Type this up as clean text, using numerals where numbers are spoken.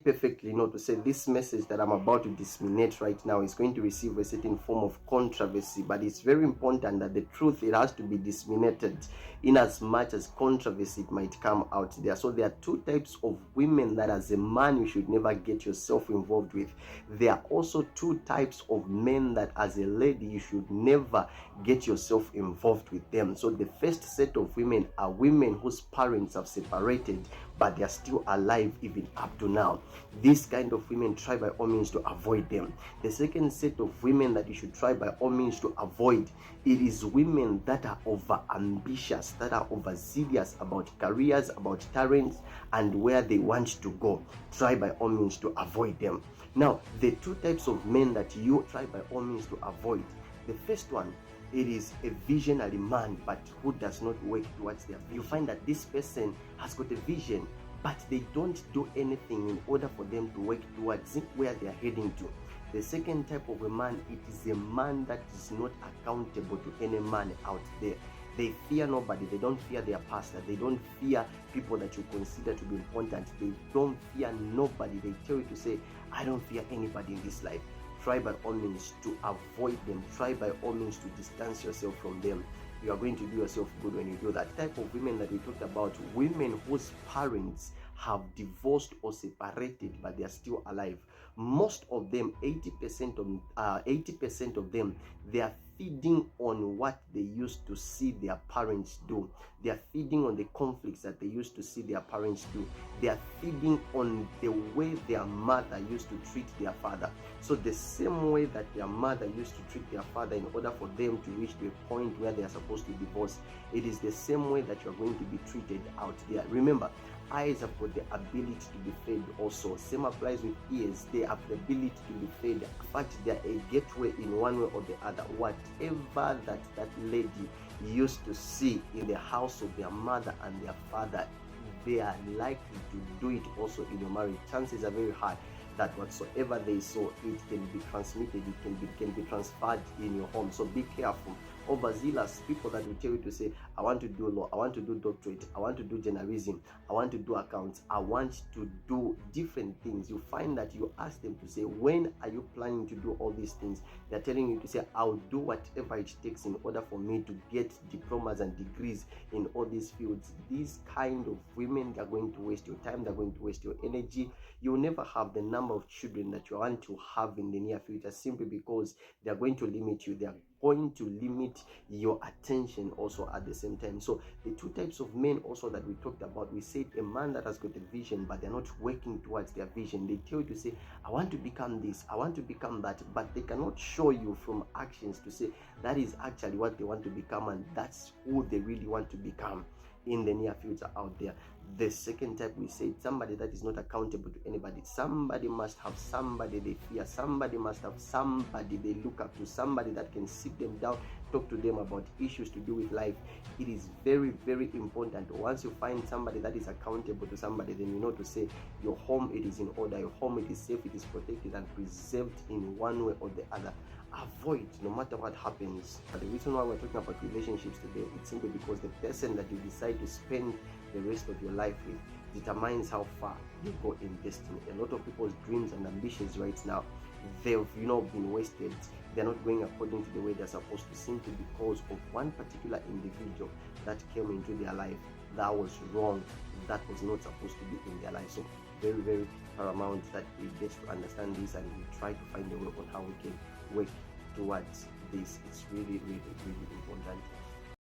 perfectly know to say this message that I'm about to disseminate right now is going to receive a certain form of controversy, but it's very important that the truth, it has to be disseminated in as much as controversy it might come out there. So there are two types of women that as a man you should never get yourself involved with. There are also two types of men that as a lady you should never get yourself involved with them. So the first set of women are women whose parents have separated but they are still alive even up to now. These kind of women, try by all means to avoid them. The second set of women that you should try by all means to avoid, it is women that are over ambitious, that are overzealous about careers, about talents, and where they want to go. Try by all means to avoid them. Now, the two types of men that you try by all means to avoid, the first one, it is a visionary man but who does not work towards their vision. You find that this person has got a vision but they don't do anything in order for them to work towards where they are heading to. The second type of a man, it is a man that is not accountable to any man out there. They fear nobody. They don't fear their pastor. They don't fear people that you consider to be important. They don't fear nobody. They tell you to say, I don't fear anybody in this life. Try by all means to avoid them. Try by all means to distance yourself from them. You are going to do yourself good when you do that. Type of women that we talked about, women whose parents have divorced or separated but they are still alive. Most of them, 80% of them, they are feeding on what they used to see their parents do. They are feeding on the conflicts that they used to see their parents do. They are feeding on the way their mother used to treat their father. So the same way that their mother used to treat their father in order for them to reach to a point where they are supposed to divorce, it is the same way that you are going to be treated out there. Remember, eyes have got the ability to be fed also. Same applies with ears. They have the ability to be fed. In fact, they are a gateway in one way or the other. Whatever that lady used to see in the house of their mother and their father, they are likely to do it also in your marriage. Chances are very high that whatsoever they saw, it can be transmitted, it can be transferred in your home. So be careful. Overzealous people that will tell you to say, I want to do law, I want to do doctorate, I want to do journalism, I want to do accounts, I want to do different things. You find that you ask them to say, when are you planning to do all these things? They're telling you to say, I'll do whatever it takes in order for me to get diplomas and degrees in all these fields. These kind of women, they're going to waste your time, they're going to waste your energy. You'll never have the number of children that you want to have in the near future, simply because they're going to limit you. They're going to limit your attention also at the same time. So the two types of men also that we talked about, we said a man that has got a vision but they're not working towards their vision. They tell you to say, I want to become this, I want to become that, but they cannot show you from actions to say that is actually what they want to become and that's who they really want to become in the near future out there. The second type, we said somebody that is not accountable to anybody. Somebody must have somebody they fear. Somebody must have somebody they look up to. Somebody that can sit them down, talk to them about issues to do with life. It is very, very important. Once you find somebody that is accountable to somebody, then you know to say your home, it is in order. Your home, it is safe, it is protected and preserved in one way or the other. Avoid no matter what happens. But the reason why we're talking about relationships today, it's simply because the person that you decide to spend the rest of your life with determines how far you go in destiny. A lot of people's dreams and ambitions right now, they've been wasted. They're not going according to the way they're supposed to, simply because of one particular individual that came into their life that was wrong, that was not supposed to be in their life. So very, very paramount that we get to understand this and we try to find a way on how we can work towards this. It's really, really, really important.